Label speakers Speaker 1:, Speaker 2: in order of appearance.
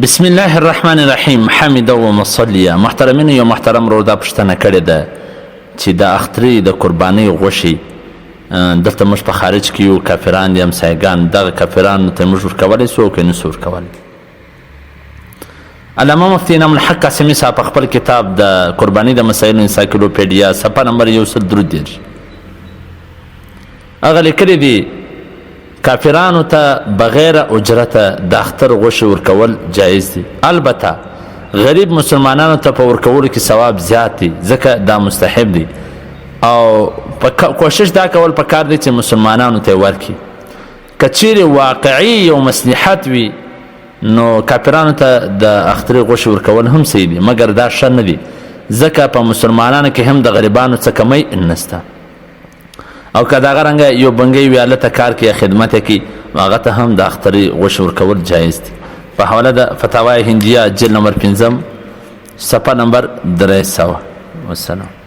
Speaker 1: بسم الله الرحمن الرحیم. حمد و مصلیه. محترمین یو محترم رو دا پوښتنه کړې ده چې د اخترې د قربانۍ غوښې دلته موږ په خارج کې یو کافران دي همسایګان، دغه کافرانو ته موږ ورکولی سو او که نسو ورکولی. علامه مفتي انعام الحق قاسمي صاحب په خپل کتاب د قربانۍ د مسایلو انسایکلوپیډیا صفحه نمبر 133 هغه لیکلي دي کافرانو ته بغیر اجرته د اختر غوښې ورکول جایز دي. البته غریب مسلمانانو ته په ورکولو کې ثواب زیات دی ځکه دا مستحب دی او کوشش دا کول پکار دی چې مسلمانانو ته ورکړي. که چیرې واقعي یو مصلحت وي نو کافرانو ته د اخترې غوښې ورکول هم صحیح دي، مګر دا ښه نه دي ځکه په مسلمانانو کې هم د غریبانو څه کمی نشته. او که دغه رنګه یو بنګۍ وي هلته کار کوي خدمت یې کوي نو هغه ته هم د اخترې غوښې ورکول جایز دي. په حواله د فتاوای هندیه جلد نمبر 5 صفحه نمبر 300. والسلام.